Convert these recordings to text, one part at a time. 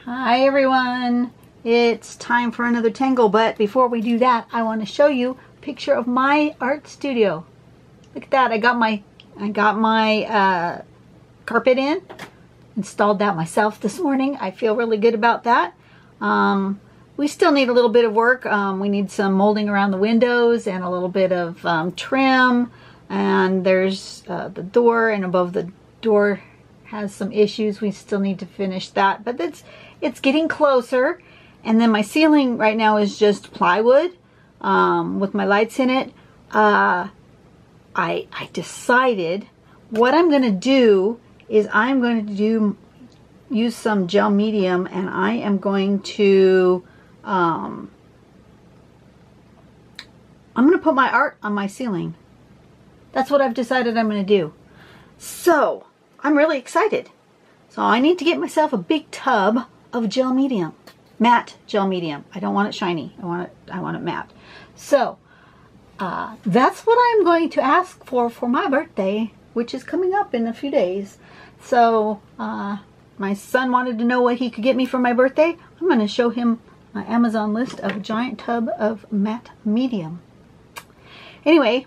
Hi everyone, it's time for another tangle, but before we do that I want to show you a picture of my art studio. Look at that. I got my carpet in, installed that myself this morning. I feel really good about that. We still need a little bit of work. We need some molding around the windows and a little bit of trim, and there's the door, and above the door has some issues. We still need to finish that, but it's getting closer. And then my ceiling right now is just plywood with my lights in it. I decided what I'm going to do is I'm going to use some gel medium, and I am going to I'm going to put my art on my ceiling. That's what I've decided I'm going to do. So I'm really excited. So I need to get myself a big tub of gel medium, matte gel medium. I don't want it shiny. I want it matte. So that's what I'm going to ask for my birthday, which is coming up in a few days. So my son wanted to know what he could get me for my birthday. I'm going to show him my Amazon list of a giant tub of matte medium. Anyway,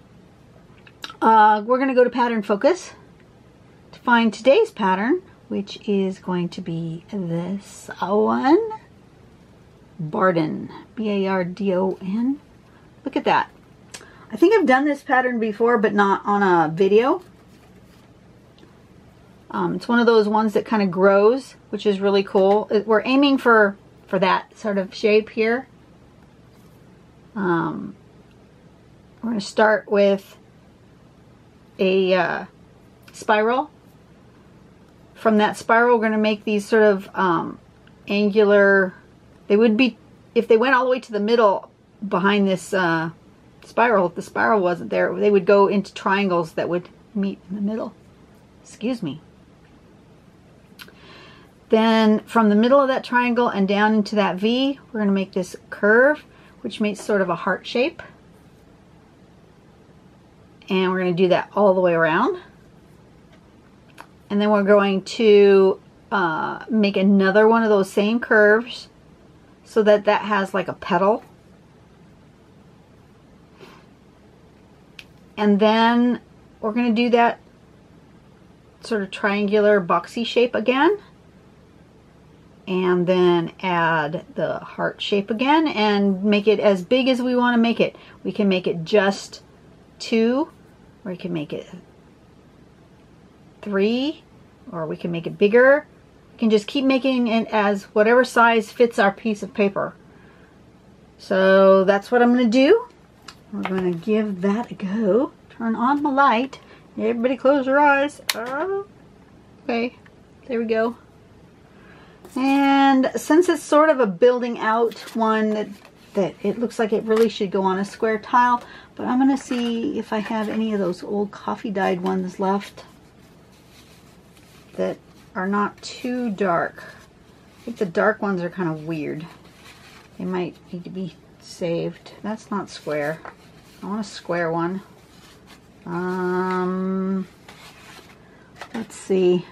we're going to go to Pattern Focus to find today's pattern, which is going to be this one. Bardon, B-A-R-D-O-N. Look at that. I think I've done this pattern before, but not on a video. It's one of those ones that kind of grows, which is really cool. We're aiming for that sort of shape here. We're going to start with a spiral. From that spiral, we're going to make these sort of angular. They would be, if they went all the way to the middle behind this spiral, if the spiral wasn't there, they would go into triangles that would meet in the middle. Excuse me. Then from the middle of that triangle and down into that V, we're going to make this curve, which makes sort of a heart shape. And we're going to do that all the way around. And then we're going to make another one of those same curves so that that has like a petal. And then we're going to do that sort of triangular boxy shape again. And then add the heart shape again and make it as big as we want to make it. We can make it just 2, or we can make it 3, or we can make it bigger. We can just keep making it as whatever size fits our piece of paper. So that's what I'm going to do. We're going to give that a go. Turn on my light. Everybody close your eyes. Okay, there we go. And since it's sort of a building out one that it looks like it really should go on a square tile, but I'm going to see if I have any of those old coffee dyed ones left that are not too dark. I think the dark ones are kind of weird. They might need to be saved. That's not square. I want a square one. Let's see.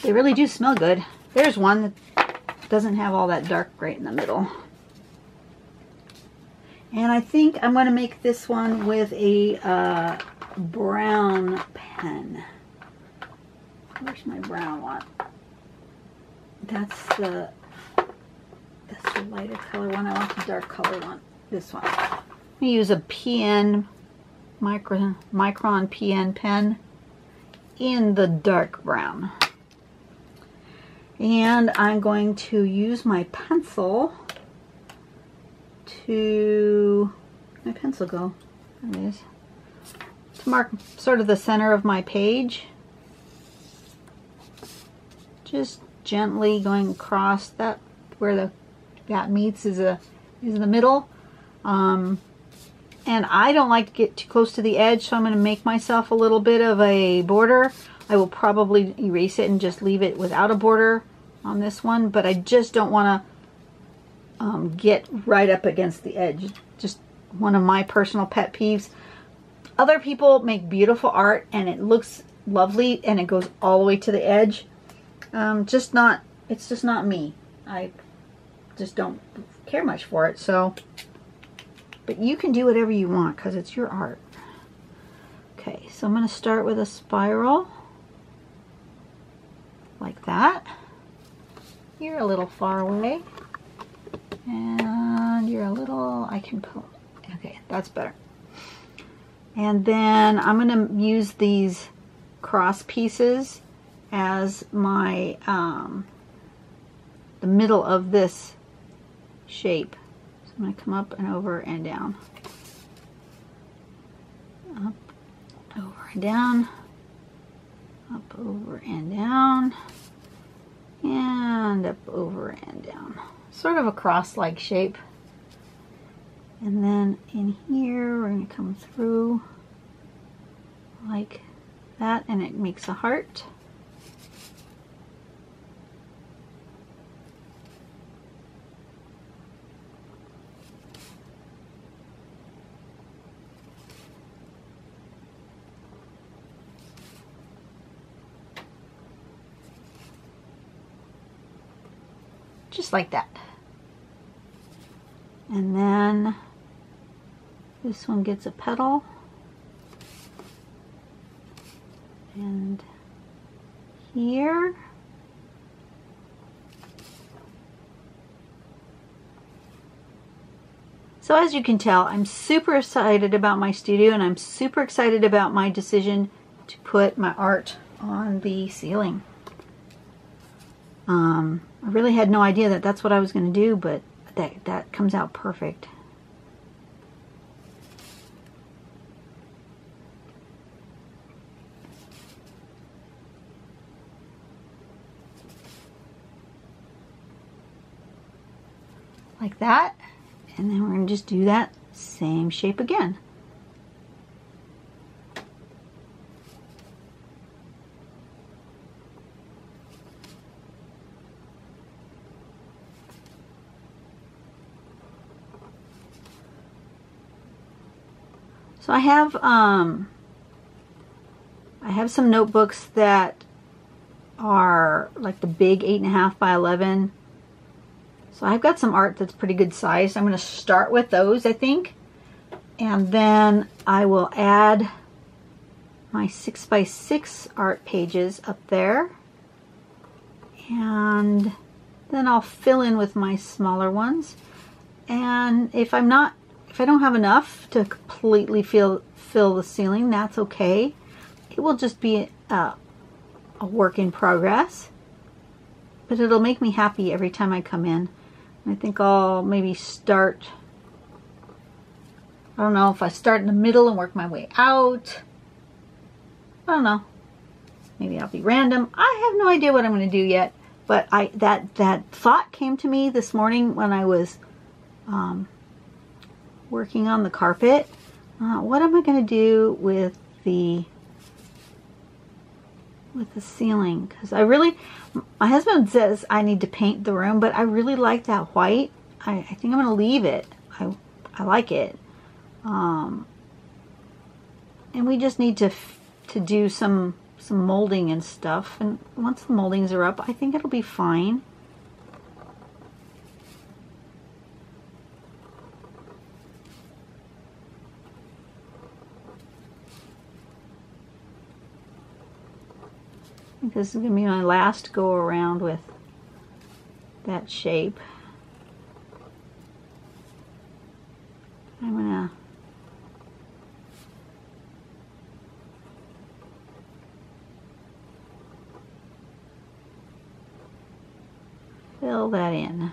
They really do smell good. There's one that doesn't have all that dark right in the middle. And I think I'm going to make this one with a brown pen. Where's my brown one? That's the lighter color one. I want the dark color one. This one. I'm going to use a PN Micron PN pen in the dark brown. And I'm going to use my pencil to, my pencil go? There it is. To mark sort of the center of my page. Just gently going across that, where that meets is the middle. And I don't like to get too close to the edge, so I'm going to make myself a little bit of a border. I will probably erase it and just leave it without a border on this one, but I just don't want to get right up against the edge. Just one of my personal pet peeves. Other people make beautiful art and it looks lovely and it goes all the way to the edge. Just not it's just not me. I just don't care much for it. So, but you can do whatever you want because it's your art. Okay, so I'm going to start with a spiral like that. You're a little far away, and you're a little, I can pull, okay, that's better. And then I'm going to use these cross pieces as my, the middle of this shape. So I'm going to come up and over and down. Up, over and down. Up, over and down. And up, over and down. Sort of a cross-like shape. And then in here, we're going to come through like that, and it makes a heart. Just like that. And then this one gets a petal. And here. So as you can tell, I'm super excited about my studio, and I'm super excited about my decision to put my art on the ceiling. I really had no idea that that's what I was going to do, but that comes out perfect. Like that. And then we're going to just do that same shape again. So I have some notebooks that are like the big 8.5 by 11. So I've got some art that's pretty good size. I'm going to start with those, I think, and then I will add my 6 by 6 art pages up there, and then I'll fill in with my smaller ones. And if I don't have enough to completely fill the ceiling, that's okay. It will just be a work in progress, but it'll make me happy every time I come in. I think I'll maybe start, I don't know if I start in the middle and work my way out. I don't know. Maybe I'll be random. I have no idea what I'm going to do yet, but that thought came to me this morning when I was working on the carpet. What am I going to do with the ceiling? Because my husband says I need to paint the room, but I really like that white. I think I'm going to leave it. I like it. And we just need to do some molding and stuff. And once the moldings are up, I think it'll be fine. This is going to be my last go around with that shape. I'm going to fill that in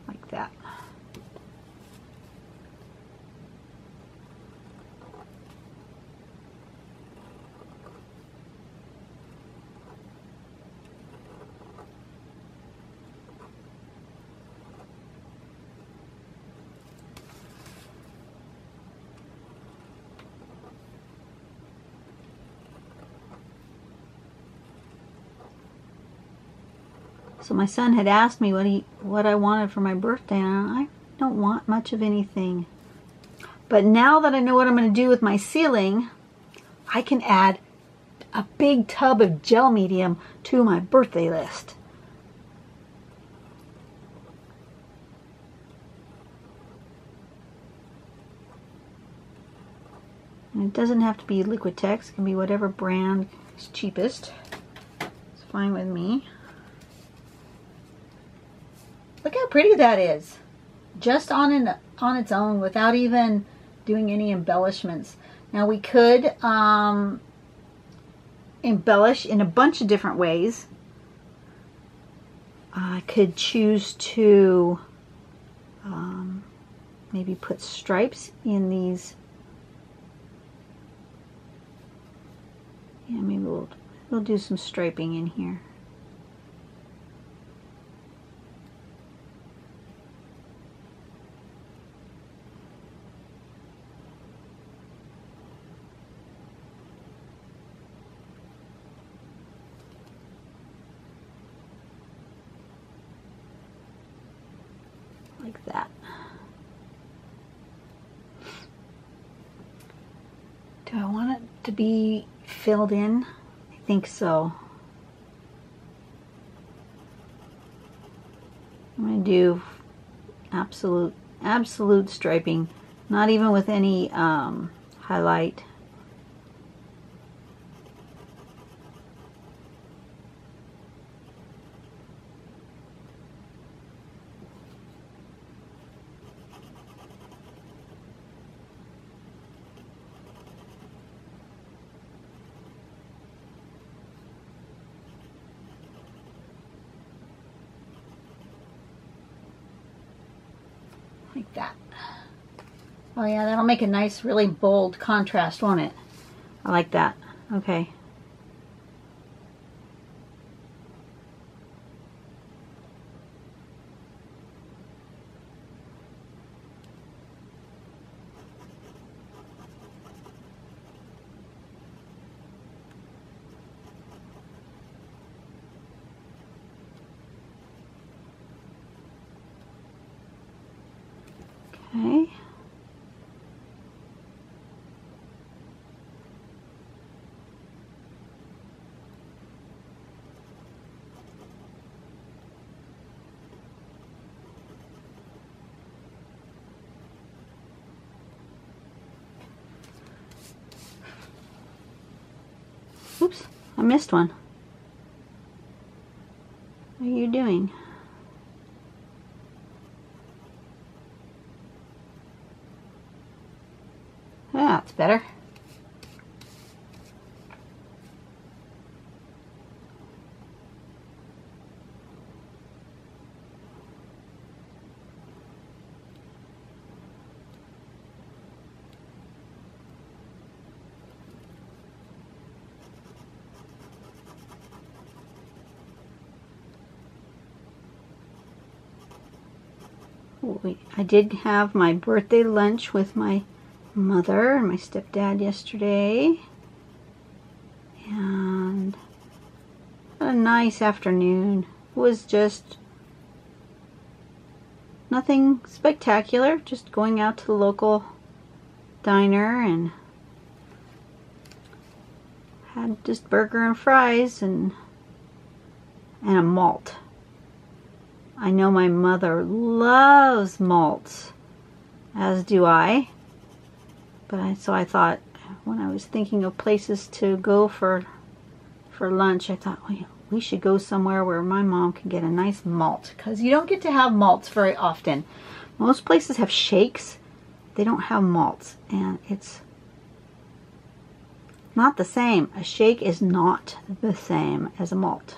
like that. So my son had asked me what I wanted for my birthday, and I don't want much of anything. But now that I know what I'm going to do with my ceiling, I can add a big tub of gel medium to my birthday list. And it doesn't have to be Liquitex. It can be whatever brand is cheapest. It's fine with me. Look how pretty that is. Just on its own without even doing any embellishments. Now we could embellish in a bunch of different ways. I could choose to maybe put stripes in these. Yeah, maybe we'll do some striping in here. Like that. Do I want it to be filled in? I think so. I'm going to do absolute striping, not even with any highlight. Like that. Oh yeah, that'll make a nice, really bold contrast, won't it? I like that. Okay. Okay. Oops, I missed one. What are you doing? Yeah, that's better. I did have my birthday lunch with my mother and my stepdad yesterday, and a nice afternoon. It was just nothing spectacular, just going out to the local diner and had just burger and fries and a malt. I know my mother loves malts, as do I. But so I thought, when I was thinking of places to go for lunch, I thought, well, we should go somewhere where my mom can get a nice malt, because you don't get to have malts very often. Most places have shakes, they don't have malts, and it's not the same. A shake is not the same as a malt.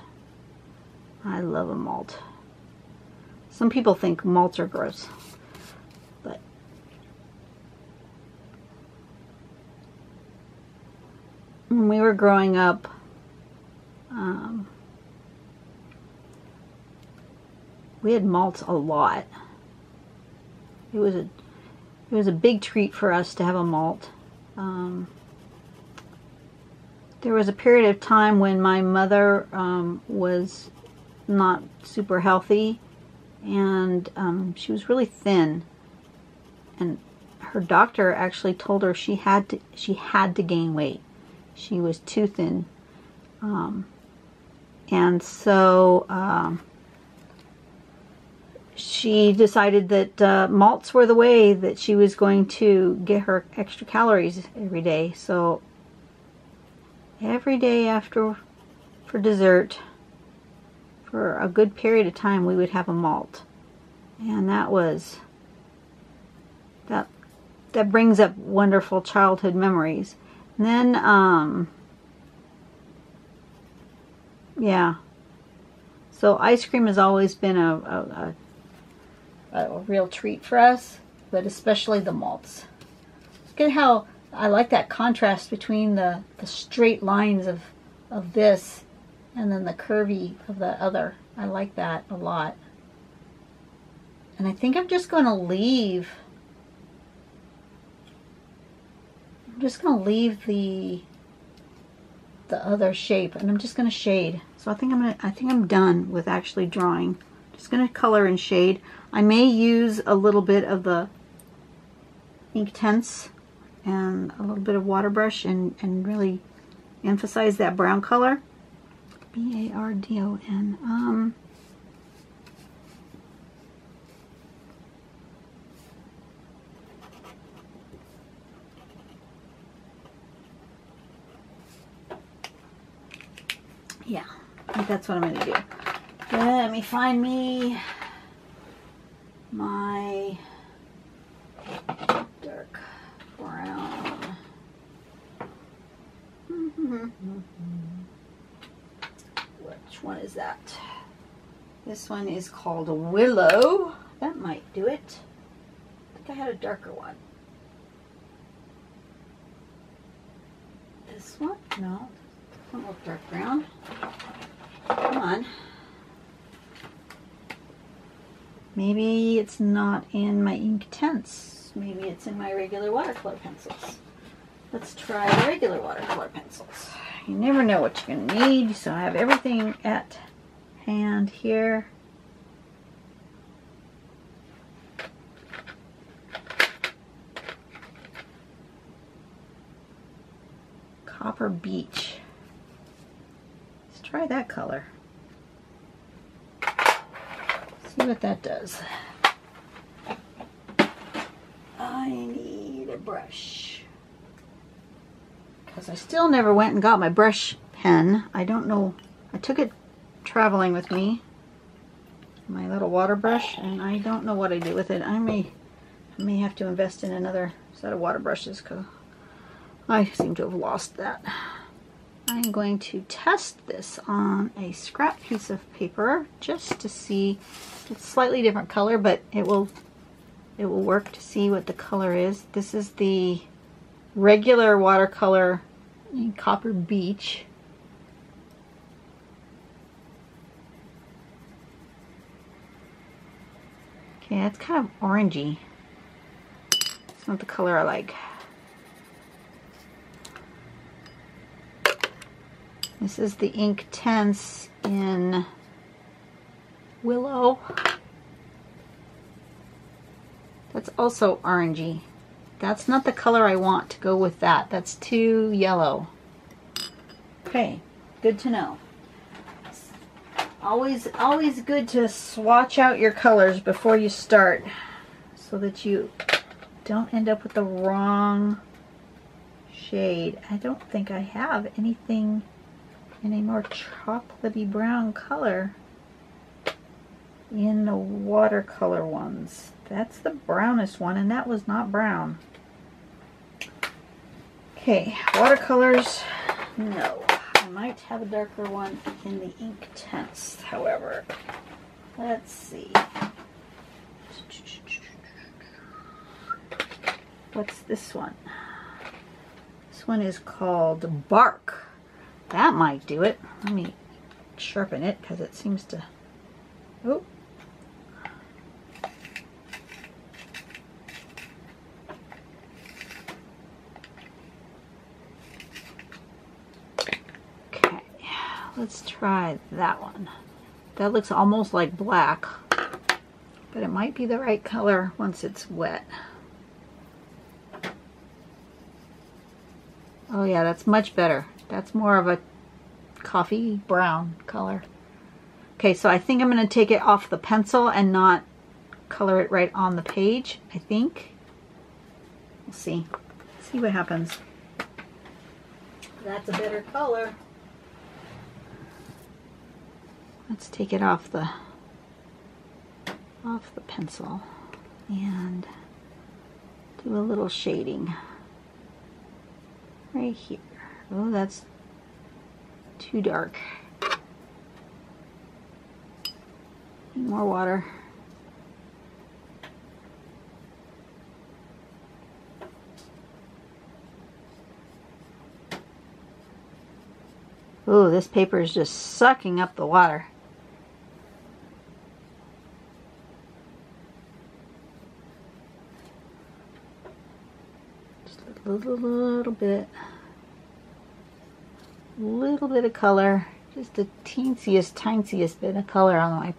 I love a malt. Some people think malts are gross, but when we were growing up, we had malts a lot. It was a big treat for us to have a malt. There was a period of time when my mother was not super healthy, and she was really thin, and her doctor actually told her she had to gain weight. She was too thin, and so she decided that malts were the way that she was going to get her extra calories every day. So every day after for dessert, for a good period of time, we would have a malt. And that brings up wonderful childhood memories. And then, yeah. So ice cream has always been a real treat for us, but especially the malts. Look at how I like that contrast between the straight lines of this and then the curvy of the other. I like that a lot. And I think I'm just going to leave the other shape, and I'm just going to shade. So I think I'm done with actually drawing. Just going to color and shade. I may use a little bit of the Inktense and a little bit of water brush and really emphasize that brown color. Bardon. Yeah, I think that's what I'm going to do. Let me find me my dark brown. Which one is that? This one is called Willow. That might do it. I think I had a darker one. This one? No. Doesn't look dark brown. Come on. Maybe it's not in my Inktense. Maybe it's in my regular watercolor pencils. Let's try the regular watercolor pencils. You never know what you're going to need, so I have everything at hand here. Copper Beach. Try that color. See what that does. I need a brush. Because I still never went and got my brush pen. I don't know. I took it traveling with me. My little water brush. And I don't know what I did with it. I may have to invest in another set of water brushes because I seem to have lost that. I'm going to test this on a scrap piece of paper just to see. It's a slightly different color, but it will work to see what the color is. This is the regular watercolor in Copper Beach. Okay, that's kind of orangey. It's not the color I like. This is the Inktense in Willow. That's also orangey. That's not the color I want to go with that. That's too yellow. Okay, good to know. Always good to swatch out your colors before you start so that you don't end up with the wrong shade. I don't think I have anything in a more chocolatey brown color in the watercolor ones. That's the brownest one, and that was not brown. Okay, watercolors, no. I might have a darker one in the Inktense, however. Let's see. What's this one? This one is called Bark. That might do it. Let me sharpen it because it seems to... Oh. Okay, let's try that one. That looks almost like black, but it might be the right color once it's wet. Oh yeah, that's much better. That's more of a coffee brown color. Okay, so I think I'm going to take it off the pencil and not color it right on the page, I think. We'll see. See what happens. That's a better color. Let's take it off the pencil and do a little shading right here. Oh, that's too dark. Need more water. Oh, this paper is just sucking up the water. Just a little bit of color. Just the tiniest bit of color on my.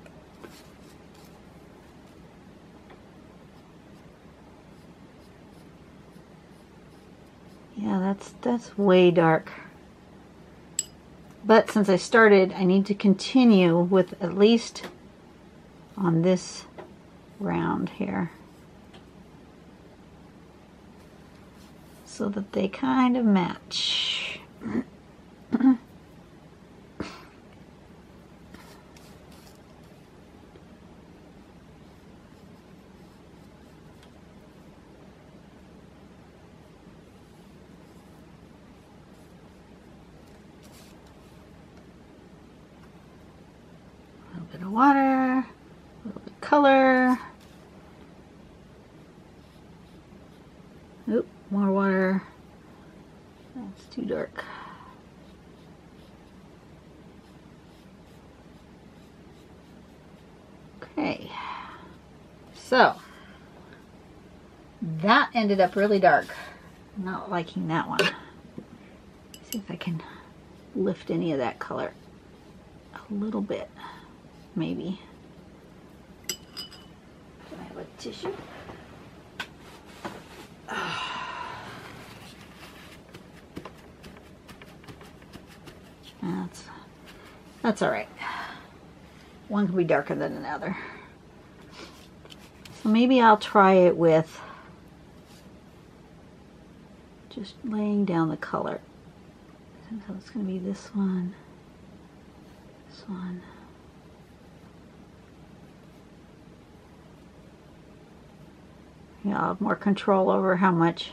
Yeah, that's way dark. But since I started, I need to continue with at least on this round here, so that they kind of match. A bit of water, a little bit of color. Oop, more water. That's too dark. Okay, so that ended up really dark. I'm not liking that one. Let's see if I can lift any of that color a little bit. Maybe. Do I have a tissue? That's all right. One can be darker than another. So maybe I'll try it with just laying down the color. So it's going to be this one, this one. Yeah, I'll have more control over how much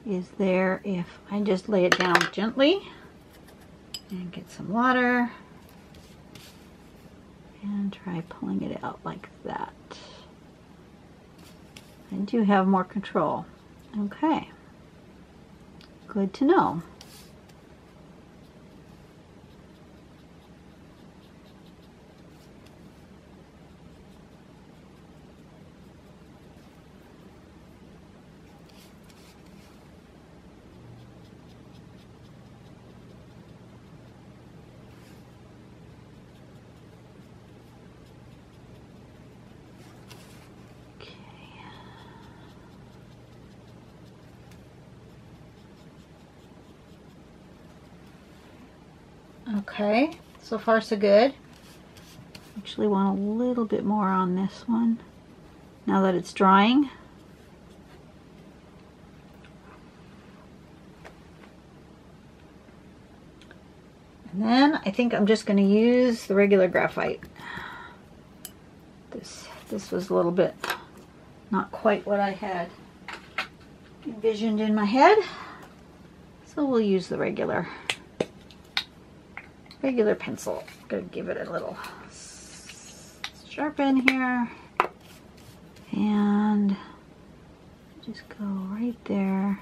is there if I just lay it down gently and get some water and try pulling it out like that. I do have more control. Okay, good to know. Okay, so far so good. Actually want a little bit more on this one now that it's drying. And then I think I'm just going to use the regular graphite. This was a little bit not quite what I had envisioned in my head. So we'll use the regular pencil. I'm gonna give it a little sharpen here and just go right there.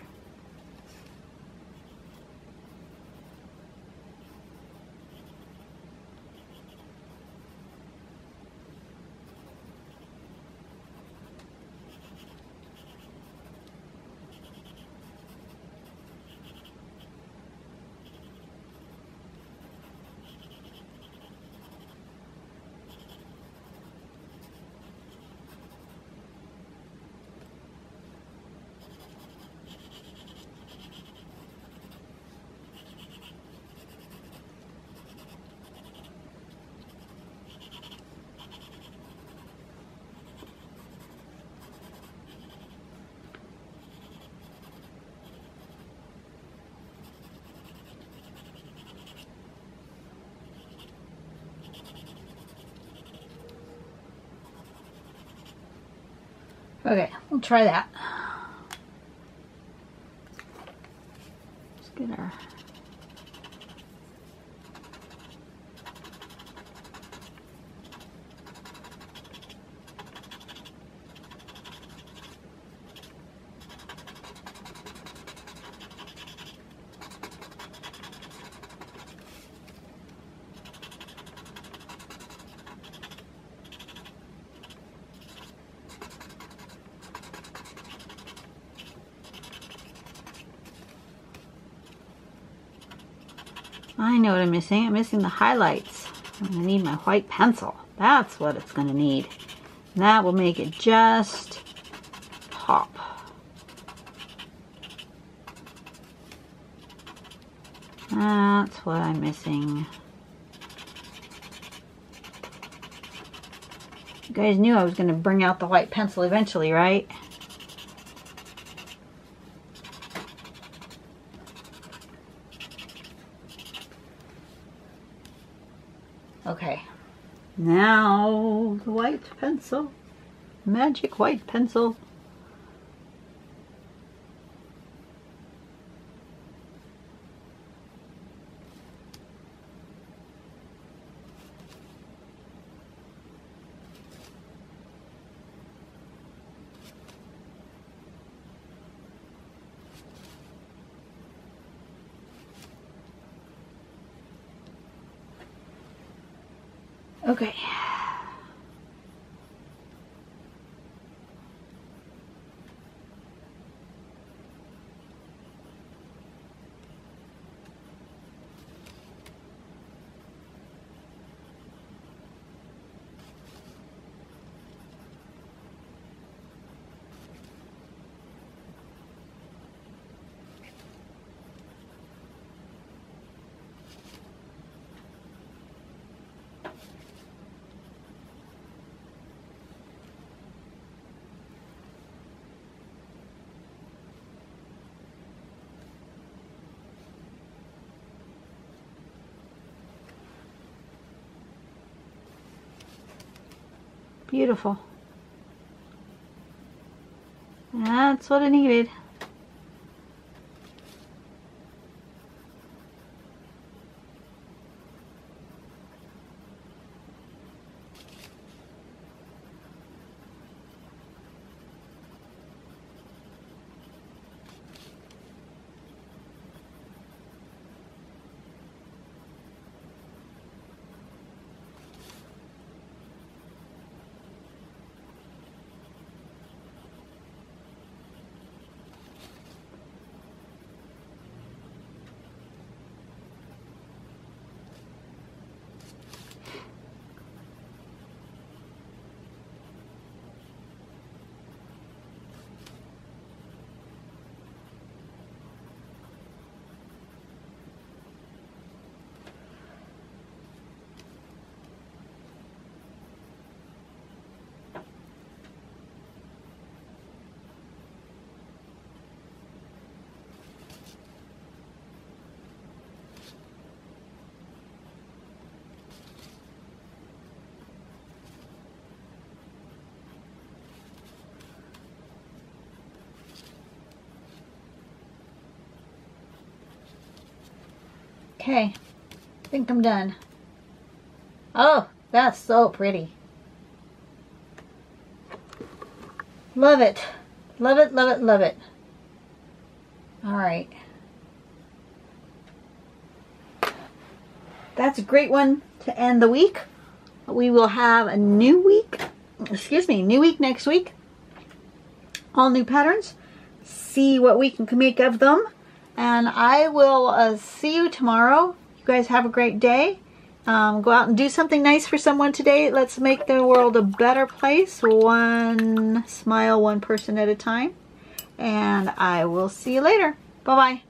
Okay, we'll try that. Let's get our... I know what I'm missing. I'm missing the highlights. I'm going to need my white pencil. That's what it's going to need. That will make it just pop. That's what I'm missing. You guys knew I was going to bring out the white pencil eventually, right? Okay, now the white pencil, magic white pencil. Okay. Beautiful. That's what I needed. Okay, I think I'm done. Oh, that's so pretty. Love it. Love it, love it, love it. All right. That's a great one to end the week. We will have a new week, new week next week. All new patterns. See what we can make of them. And I will see you tomorrow. You guys have a great day. Go out and do something nice for someone today. Let's make the world a better place. One smile, one person at a time. And I will see you later. Bye-bye.